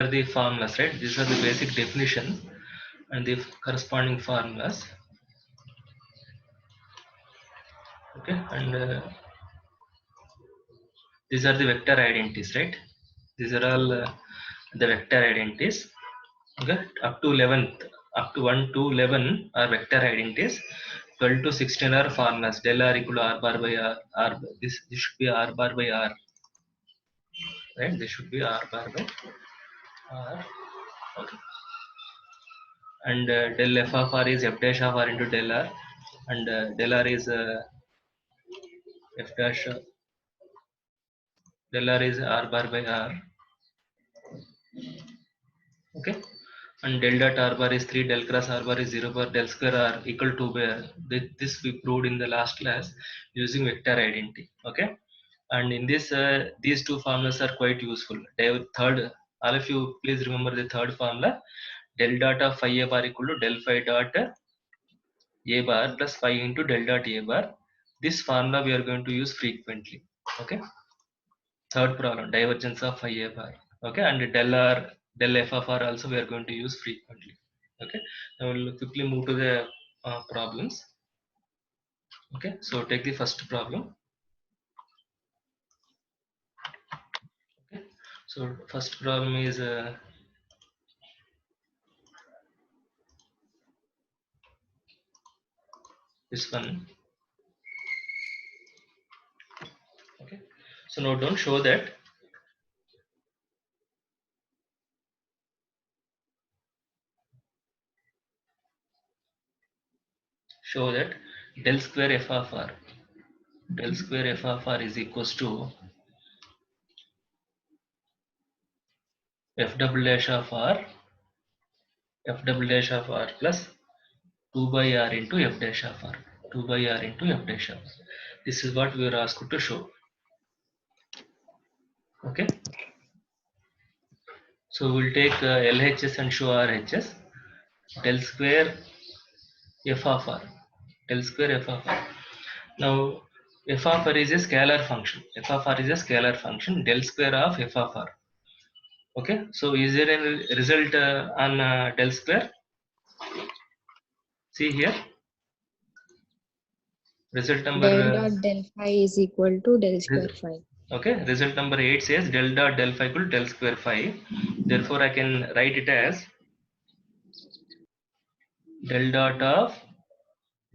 are the formulas, right? These are the basic definition and the corresponding formulas. Okay, and these are the vector identities, right? These are all the vector identities. Okay, up to 11th, up to 1 to 11 are vector identities. 12 to 16 are formulas. Del r equal to r bar by r. This should be r bar by r, right? This should be r bar by r. Okay, and del f of r is f dash of r into del r, and del r is f dash del r is r bar by r. Okay, and del dot r bar is 3, del cross r bar is 0 bar, del square r equal to 2 by r. This we proved in the last class using vector identity. Okay, and in this these two formulas are quite useful. Third, all of you please remember the third formula: del dot of phi a bar equal to del phi dot a bar plus phi into del dot a bar. This formula we are going to use frequently. Okay, third problem, divergence of phi a bar. Okay, and del f of r also we are going to use frequently. Okay, now we'll quickly move to the problems. Okay, so take the first problem. Okay, so first problem is this one. Okay, so now don't show that. Show that del square f of r, del square f of r is equals to f double dash of r, f double dash of r plus 2 by r into f dash of r, 2 by r into f dash of r. This is what we are asked to show. Okay, so we'll take LHS and show RHS. Del square f of r, del square f of r. Now f of r is a scalar function. F of r is a scalar function. Del square of f of r. Okay, so is there a result on del square? See here, result number Del dot del phi is equal to del square phi. okay, result number 8 says del dot del phi equal to del square phi. Therefore I can write it as del dot of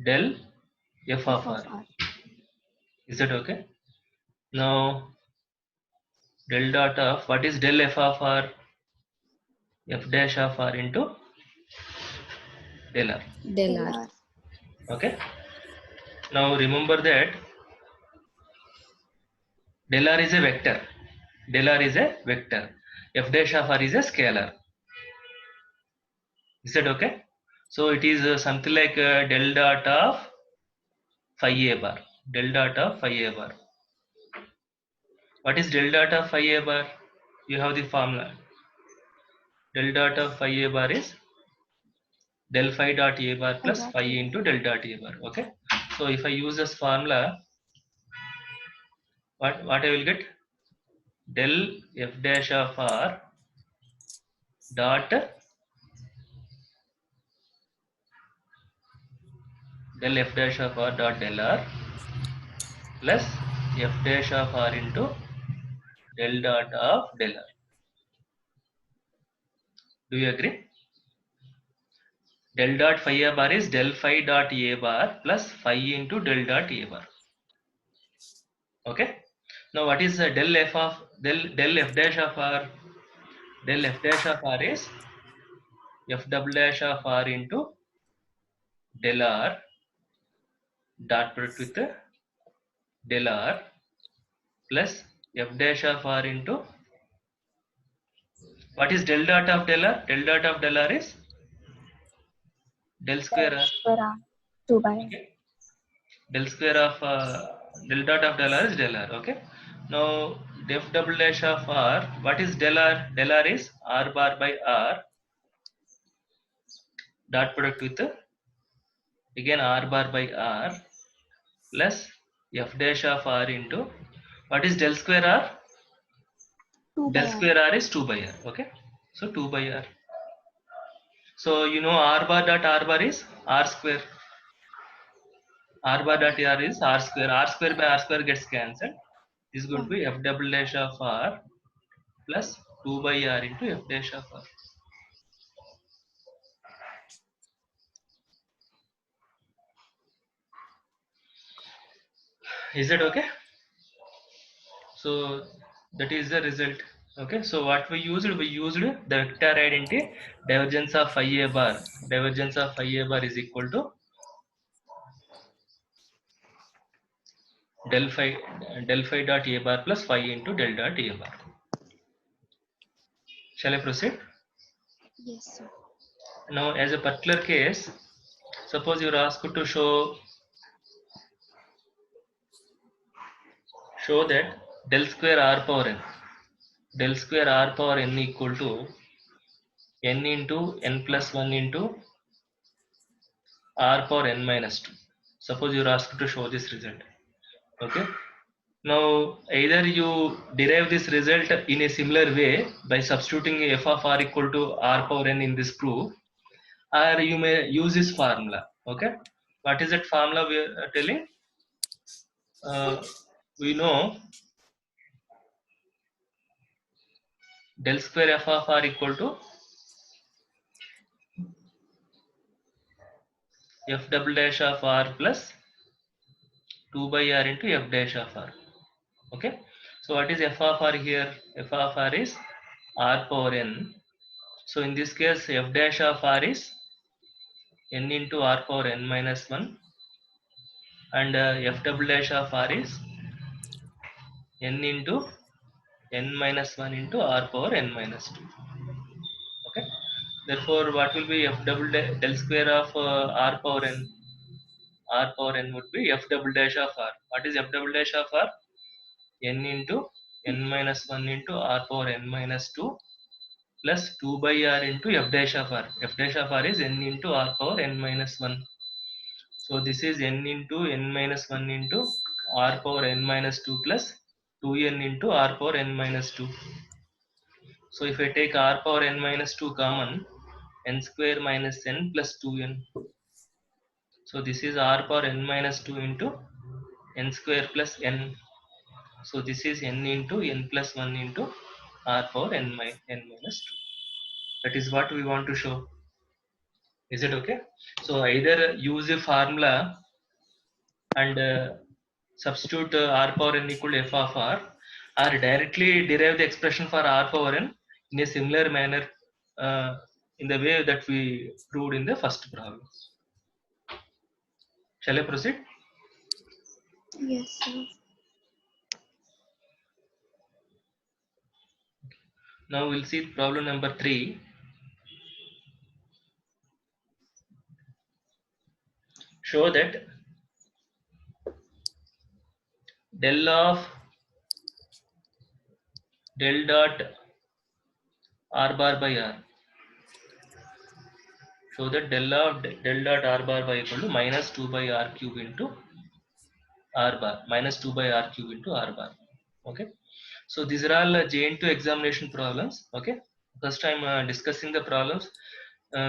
del f of r. Is that okay? Now del dot of what is del f of r? F dash of r into del r. Del r. Okay, now remember that del r is a vector. Del r is a vector. F dash of r is a scalar. Is that okay? So it is something like del dot of phi a bar. Del dot of phi a bar. What is del dot of phi a bar? You have the formula. Del dot of phi a bar is del phi dot a bar plus phi into del dot a bar. Okay, so if I use this formula, what I will get? Del f dash of r dot del f dash of r dot del r plus f dash of r into del dot of del r. Do you agree? Del dot phi a bar is del phi dot a bar plus phi into del dot a bar. Okay, now what is del f of del f dash of r? Del f dash of r is f double dash of r into del r dot product with del r plus f dash of r into what is del dot of del r? Del dot of del r is del square r. 2 by r. Okay, del square of del dot of del r is del r. Okay, now f double dash of r, what is del r? Del r is r bar by r dot product with again r bar by r plus f dash of r into what is del square r? Del square r is 2 by r. Okay, So 2 by r. So you know r bar dot r bar is r square. R bar dot r is r square. R square by r square gets cancelled. This is going to be f double dash of r plus 2 by r into f dash of r. Is it okay? So that is the result. Okay, so what we used the vector identity divergence of phi a bar. Divergence of phi a bar is equal to del phi dot a bar plus phi into del dot a bar. Shall I proceed? Yes, sir. Now, as a particular case, suppose you are asked to show that del square r power n equal to n into n plus 1 into r power n minus 2. Suppose you are asked to show this result. Okay. Now, either you derive this result in a similar way by substituting f of r equal to r power n in this proof, or you may use this formula. Okay. What is that formula we are telling? We know del square f of r equal to f double dash of r plus 2 by r into f dash of r. Okay. So what is f of r here? F of r is r power n. So in this case, f dash of r is n into r power n minus 1, and f double dash of r is n into n minus 1 into r power n minus 2. Okay. Therefore, what will be f double del square of r power n? R power n would be f double dash of r. What is f double dash of r? N into n minus 1 into r power n minus 2 plus 2 by r into f dash of r. F dash of r is n into r power n minus 1. So this is n into n minus 1 into r power n minus 2 plus 2n into r power n minus 2. So if I take r power n minus 2 common, n square minus n plus 2n. So this is r power n minus 2 into n square plus n. So this is n into n plus 1 into r power n minus 2. That is what we want to show. Is it okay? So either use a formula and substitute r power n equal to f of r, or directly derive the expression for r power n in a similar manner, uh, in the way that we proved in the first problem. Shall I proceed? Yes, sir. Now we'll see problem number 3. Show that del of del dot r bar by r. Show that del of del dot r bar by equal to minus 2 by r cube into r bar, minus 2 by r cube into r bar. Okay. So these are all JN2 examination problems. Okay. First time discussing the problems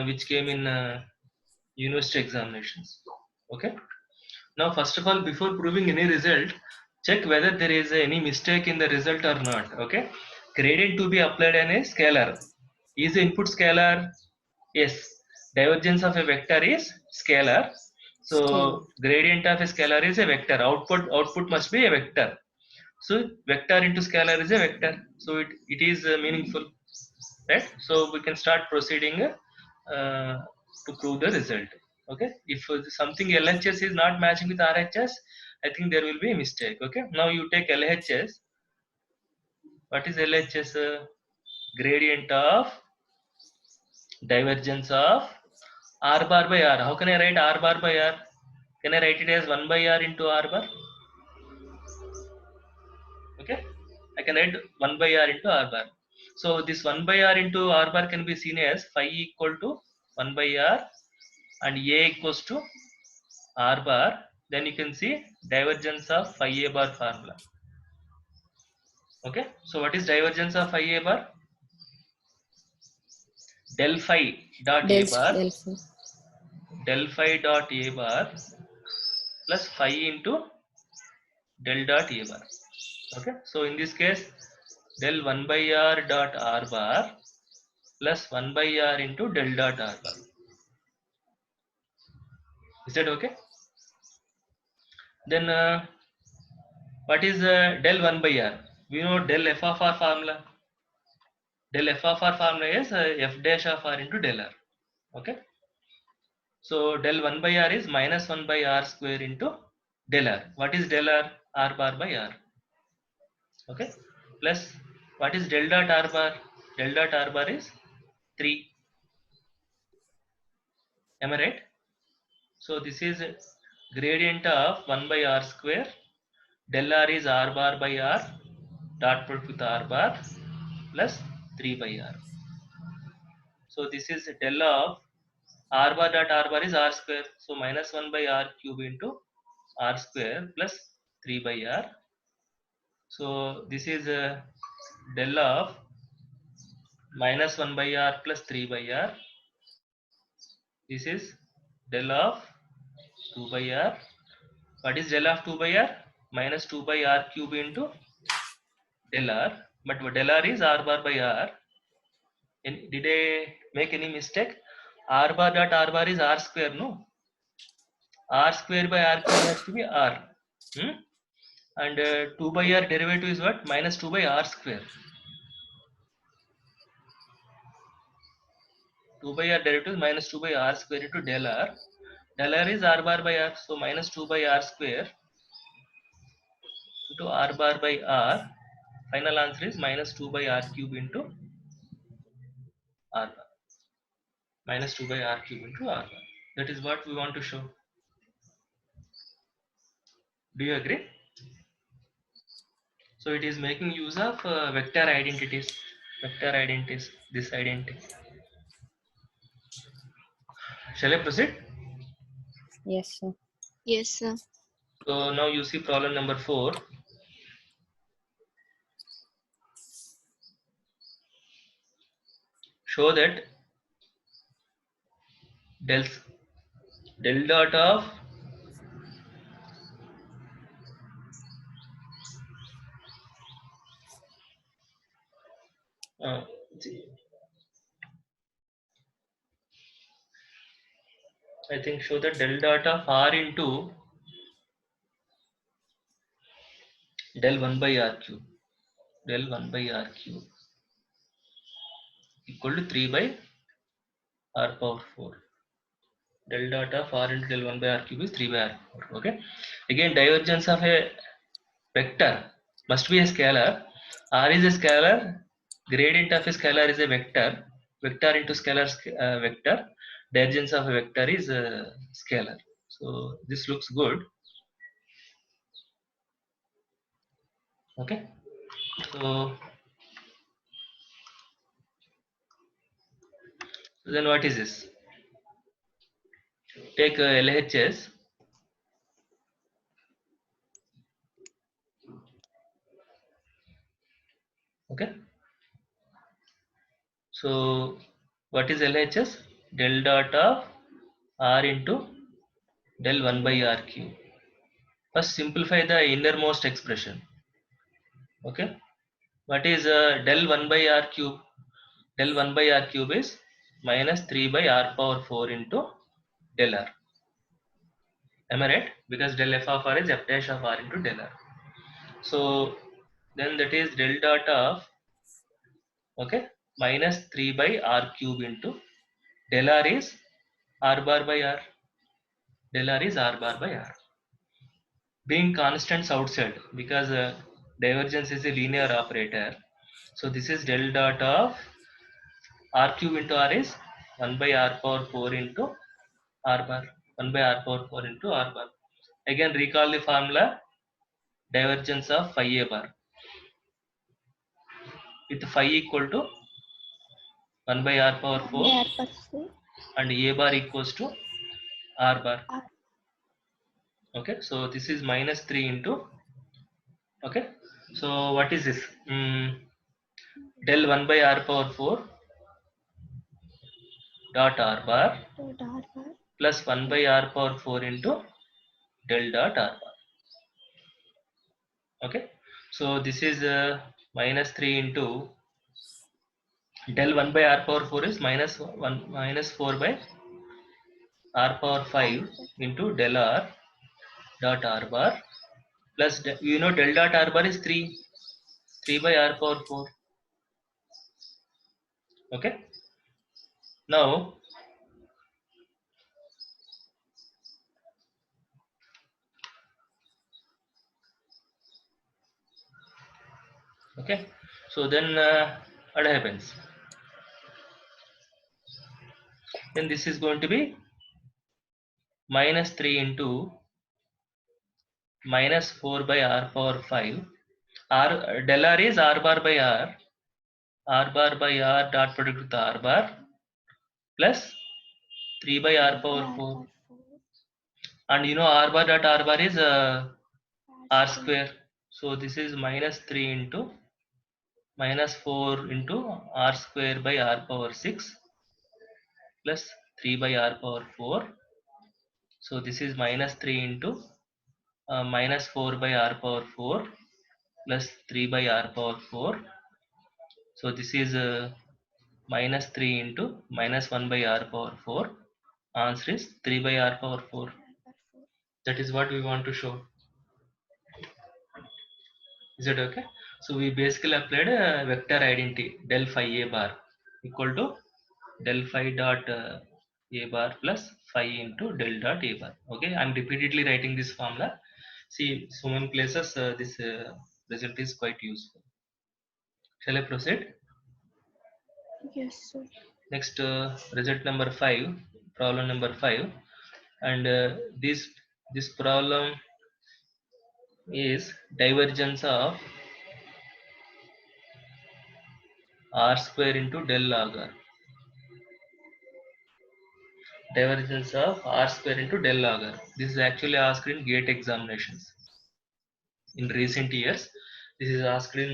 which came in university examinations. Okay. Now, first of all, before proving any result, check whether there is any mistake in the result or not. Okay. Gradient to be applied on a scalar. Is the input scalar? Yes. Divergence of a vector is scalar. So Scalar. gradient of a scalar is a vector. Output must be a vector. So vector into scalar is a vector. So it is meaningful, right? So we can start proceeding to prove the result. Okay. If something LHS is not matching with RHS, I think there will be a mistake. Okay. Now you take LHS. What is LHS? Gradient of divergence of r bar by r. How can I write r bar by r? Can I write it as 1 by r into r bar? Okay. I can write 1 by r into r bar. So this 1 by r into r bar can be seen as phi equal to 1 by r and a equals to r bar. Then you can see divergence of phi a bar formula. Okay. So what is divergence of phi a bar? del phi dot a bar Del phi plus phi into del dot a bar. Okay, so in this case del 1 by r dot r bar plus 1 by r into del dot r bar. Is that okay? Then what is del 1 by r? We know del f of r formula. Del f of r formula is f dash of r into del r. Okay, so del 1 by r is minus 1 by r square into del r. What is del r? R bar by r. Okay, plus what is del dot r bar? Del dot r bar is 3. Am I right? So this is gradient of 1 by r square. Del r is r bar by r dot product with r bar plus 3 by r. So this is del of r bar dot r bar is r square. So minus 1 by r cube into r square plus 3 by r. So this is del of minus 1 by r plus 3 by r. This is del of 2 by r. What is del of 2 by r? Minus 2 by r cube into del r. But del r is r bar by r. Did I make any mistake? R bar dot r bar is r square, no? R square by r cube has to be r. And 2 by r derivative is what? Minus 2 by r square. 2 by r derivative is minus 2 by r square into del r. Del r is r bar by r. So minus 2 by r square into r bar by r. Final answer is minus 2 by r cube into r bar. Minus 2 by r cube into r bar. That is what we want to show. Do you agree? So it is making use of vector identities. Vector identities. This identity. Shall I proceed? Yes, sir. Yes, sir. So now you see problem number 4. Show that del dot of I think show that del dot of r into del 1 by r cube. Del 1 by r cube equal to 3 by r power 4. Del dot of r into del 1 by r cube is 3 by r power 4. Okay. Again, divergence of a vector must be a scalar. R is a scalar. Gradient of a scalar is a vector. Vector into scalar vector. Divergence of a vector is a scalar. So this looks good. Okay. So then what is this? Take LHS. Okay. So what is LHS? Del dot of r into del 1 by r cube. First simplify the innermost expression. Okay. What is del 1 by r cube? Del 1 by r cube is minus 3 by r power 4 into del r. Am I right? Because del f of r is f dash of r into del r. So then that is del dot of, okay, minus 3 by r cube into del r is r bar by r. Del r is r bar by r. Being constants outside, because divergence is a linear operator. So this is del dot of r cube into r is 1 by r power 4 into r bar. 1 by r power 4 into r bar. Again recall the formula. Divergence of phi a bar with phi equal to 1 by r power 4 and a bar equals to r bar. Okay, so this is minus 3 into, okay, so what is this? Del 1 by r power 4 dot r bar dot r bar plus 1 by r power 4 into del dot r bar. Okay, so this is minus 3 into del 1 by r power 4 is minus 1 minus 4 by r power 5 into del r dot r bar plus you know del dot r bar is 3 by r power 4. Okay, now okay, so then what happens, then this is going to be minus 3 into minus 4 by r power 5. R del r is r bar by r bar by r dot product with r bar plus 3 by r power 4, and you know r bar dot r bar is r square, so this is minus 3 into minus 4 into r square by r power 6 plus 3 by r power 4, so this is minus 3 into minus 4 by r power 4 plus 3 by r power 4, so this is minus 3 into minus 1 by r power 4. Answer is 3 by r power 4. That is what we want to show. Is it okay? So we basically applied a vector identity del phi a bar equal to del phi dot a bar plus phi into del dot a bar. Okay, I'm repeatedly writing this formula. See, so many places this result is quite useful. Shall I proceed? Yes, sir. Next, result number 5, problem number 5, and this problem is divergence of r square into del log r. Divergence of r square into del log r. This is actually asked in GATE examinations. In recent years, this is asked in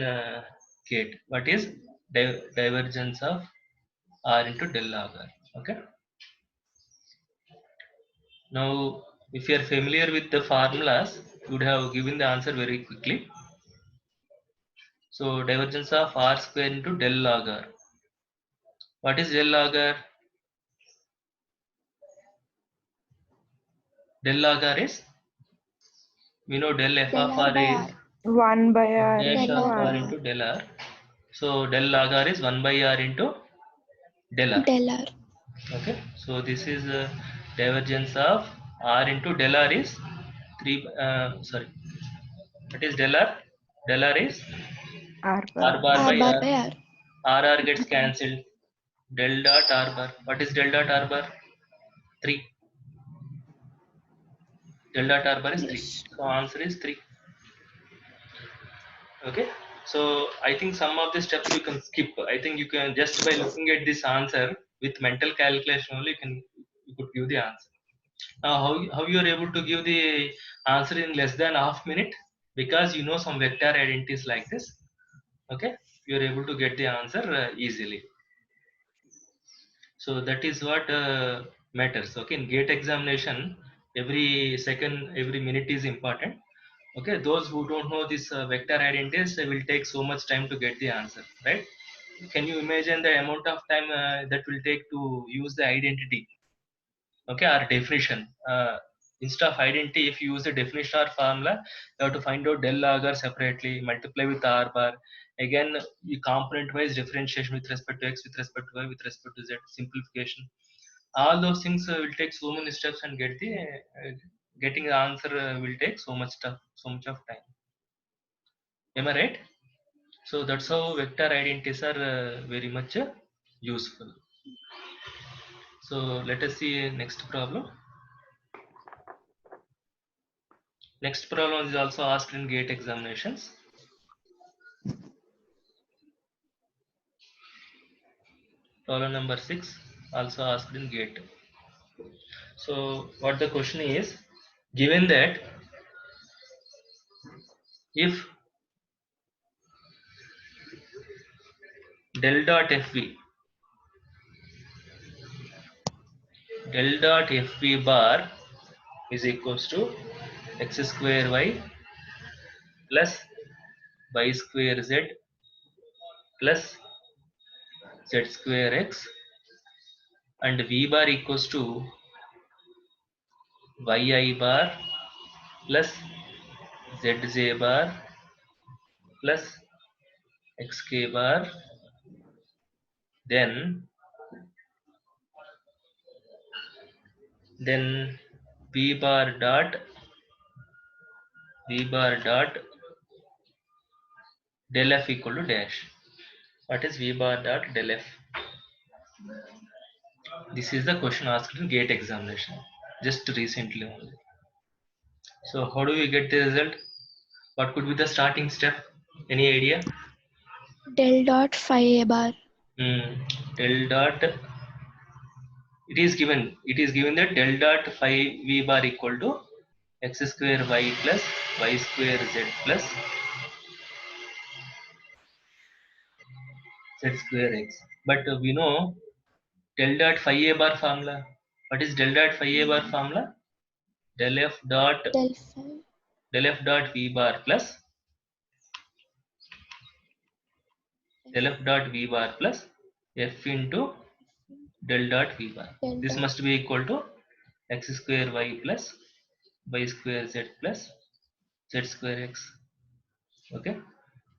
GATE. What is divergence of r into del log r? Okay. Now, if you are familiar with the formulas, you would have given the answer very quickly. So, divergence of r square into del log r. What is del log r? Del log r is, we know del f Del of r r by is r. 1 by r dash Del into of r by r r. into del r. So, del log r is 1 by r into del r. Del r. Okay, so this is divergence of r into del r is 3 sorry, what is del r? Del r is R r bar. bar R by bar r. by r. R gets cancelled. Del dot r bar. What is del dot r bar? 3. Del dot r bar is 3. Yes. So answer is 3. Okay, so I think some of the steps you can skip. I think you can just by looking at this answer with mental calculation only you could give the answer. Now how you are able to give the answer in less than half minute, because you know some vector identities like this. Okay, you are able to get the answer easily. So that is what matters. Okay, in GATE examination, every second, every minute is important. Okay, those who don't know this vector identities, they will take so much time to get the answer, right? Can you imagine the amount of time that will take to use the identity? Okay, our definition. Instead of identity, if you use the definition or formula, you have to find out del log r separately, multiply with r bar. Again, you component wise differentiation with respect to x, with respect to y, with respect to z, simplification. All those things will take so many steps, and getting the answer will take so much stuff, so much of time. Am I right? So that's how vector identities are very much useful. So let us see next problem. Next problem is also asked in GATE examinations. Problem number 6 also asked in GATE. So what the question is, given that if del dot fv del dot fv bar is equals to x square y plus y square z plus z square x, and v bar equals to yi bar plus zj bar plus xk bar, then v bar dot del f equal to dash. What is v bar dot del f? This is the question asked in GATE examination just recently only. So how do we get the result? What could be the starting step? Any idea? Del dot phi a bar. Del dot, it is given that del dot phi v bar equal to x square y plus y square z plus z square x. But we know del dot phi a bar formula. What is del dot phi a bar formula? Del f dot v bar plus del f dot v bar plus f into del dot v bar. This must be equal to x square y plus y square z plus z square x. Okay,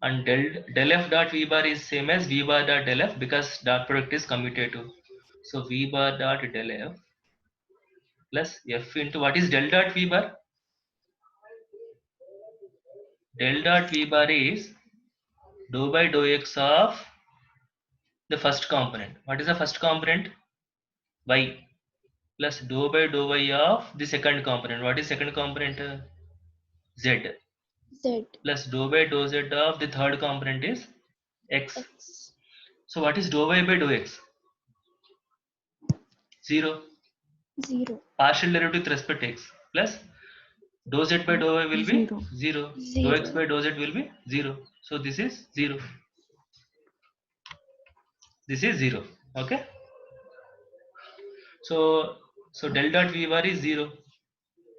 and del f dot v bar is same as v bar dot del f because dot product is commutative. So v bar dot del f plus f into, what is del dot v bar? Del dot v bar is dou by dou x of the first component. What is the first component? Y plus dou by dou y of the second component. What is second component? Z plus dou by dou z of the third component is x. So what is dou y by dou x? 0. Partial derivative with respect to x plus dou z by dou y will be 0. Dou x by dou z will be 0. So this is 0. This is 0. Okay. So del dot v bar is 0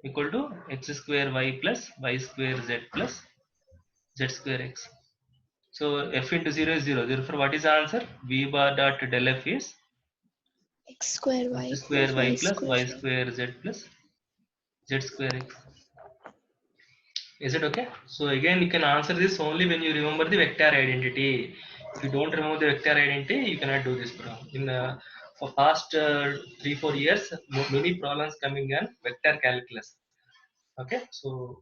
equal to x square y plus y square z plus z square x. So f into 0 is 0. Therefore, what is the answer? V bar dot del f is x square y plus y square z plus z square x. Is it okay? So again, you can answer this only when you remember the vector identity. If you don't remember the vector identity, you cannot do this problem. In for past 3-4 years, many problems coming on vector calculus. Okay, so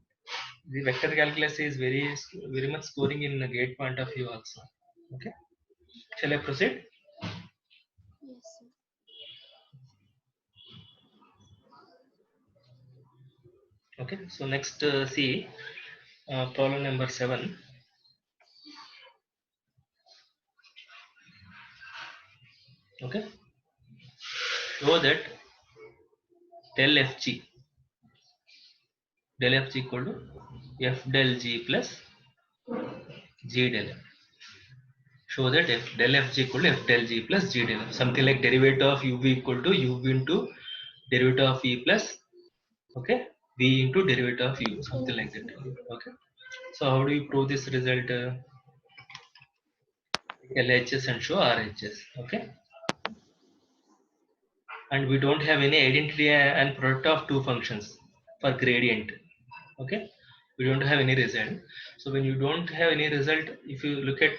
the vector calculus is very much scoring in the GATE point of view also. Okay, shall I proceed? Yes, sir. Okay, so next see problem number 7. Okay, show that del fg equal to f del g plus g del f. Show that f del fg equal to f del g plus g del f. Something like derivative of uv equal to uv into derivative of v plus, okay, v into derivative of u, something like that. Okay, so how do you prove this result? LHS and show RHS. Okay, and we don't have any identity and product of two functions for gradient. Okay, we don't have any result. So when you don't have any result, if you look at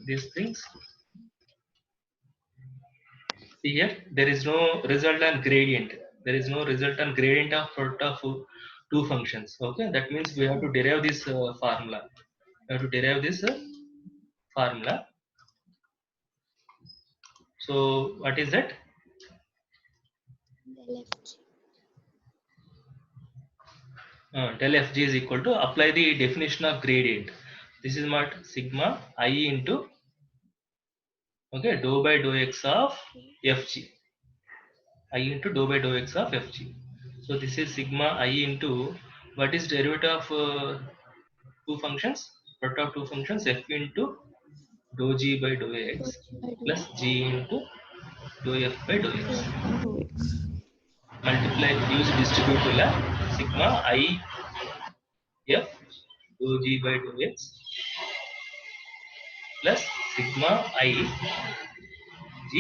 these things, see here, there is no result on gradient. There is no result on gradient of product of two functions. Okay, that means we have to derive this formula. We have to derive this formula. So what is that? Del fg is equal to, apply the definition of gradient. This is what sigma I into, okay, dou by dou x of fg. I into dou by dou x of fg. So this is sigma I into, what is derivative of two functions? Product of two functions, f into dou g by dou x plus g into dou f by dou x. multiply use distribute la sigma I f dou g by dou x plus sigma I g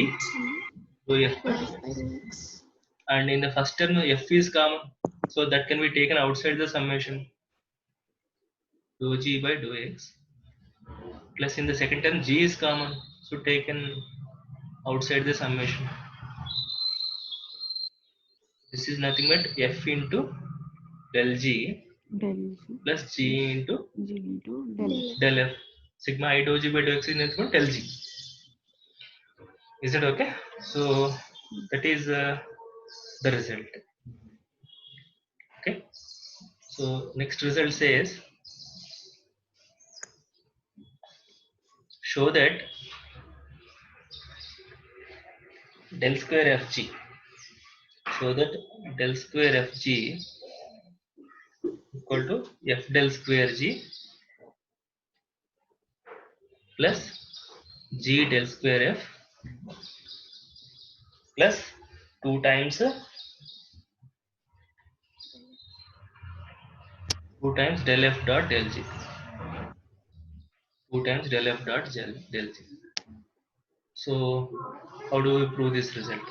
dou f by dou x. And in the first term f is common, so that can be taken outside the summation, dou g by dou x, plus in the second term g is common, so taken outside the summation. This is nothing but f into del g Del G. plus g into G into del. del f. Sigma I dou g by dou x is nothing but del g. Is it okay? So that is the result. Okay. So next result says show that del square f g. So that del square f g equal to f del square g plus g del square f plus 2 times del f dot del g. 2 times del f dot del g. So how do we prove this result?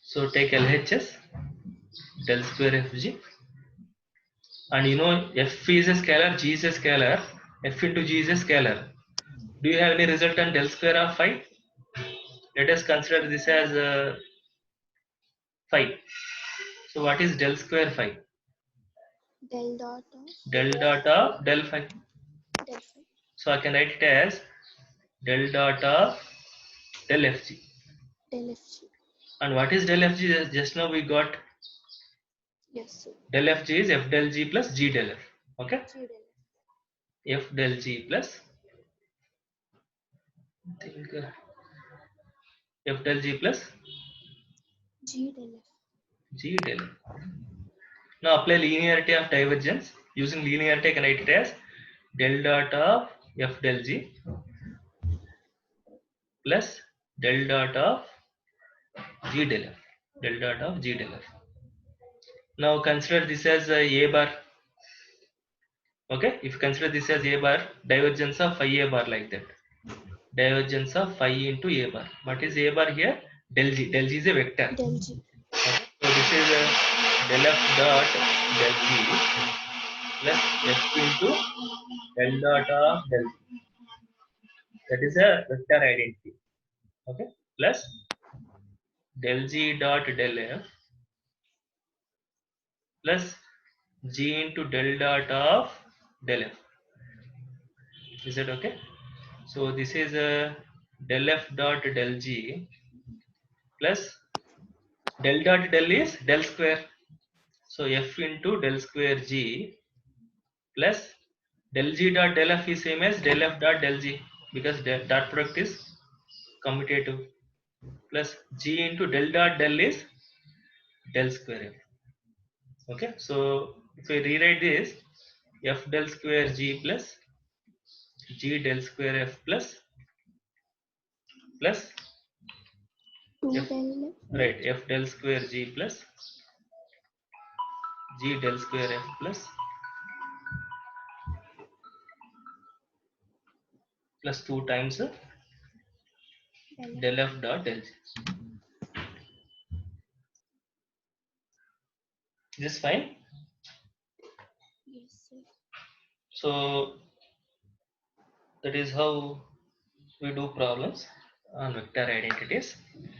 So take LHS del square f g, and you know f is a scalar, g is a scalar, f into g is a scalar. Do you have any result on del square of phi? Let us consider this as phi. So what is del square phi? Del dot of Del dot of del phi. del phi. So I can write it as del dot of del fg. Del fg. And what is del fg? Just now we got Yes, sir. del fg is f del g plus g del f. Okay, G del f. f del g plus I think f del g plus G del f. g del f. Now apply linearity of divergence. Using linearity I can write it as del dot of f del g plus del dot of g del f. Del dot of g del f. Now consider this as a bar. Okay, if you consider this as a bar, divergence of phi a bar like that. Divergence of phi into a bar. What is a bar here? Del g. Del g is a vector. Del g. Okay. So this is a del f dot del g plus f into del dot of del g. That is a vector identity. Okay. Plus del g dot del f plus g into del dot of del f. Is that okay? So this is a del f dot del g plus del dot del is del square. So f into del square g plus del g dot del f is same as del f dot del g, because dot product is commutative, plus g into del dot del is del square f. Okay, so if I rewrite this, f del square g plus g del square f plus 2 f, del f. right, f del square g plus g del square f plus 2 times del f dot del g. Is this fine? Yes, sir. So that is how we do problems on vector identities.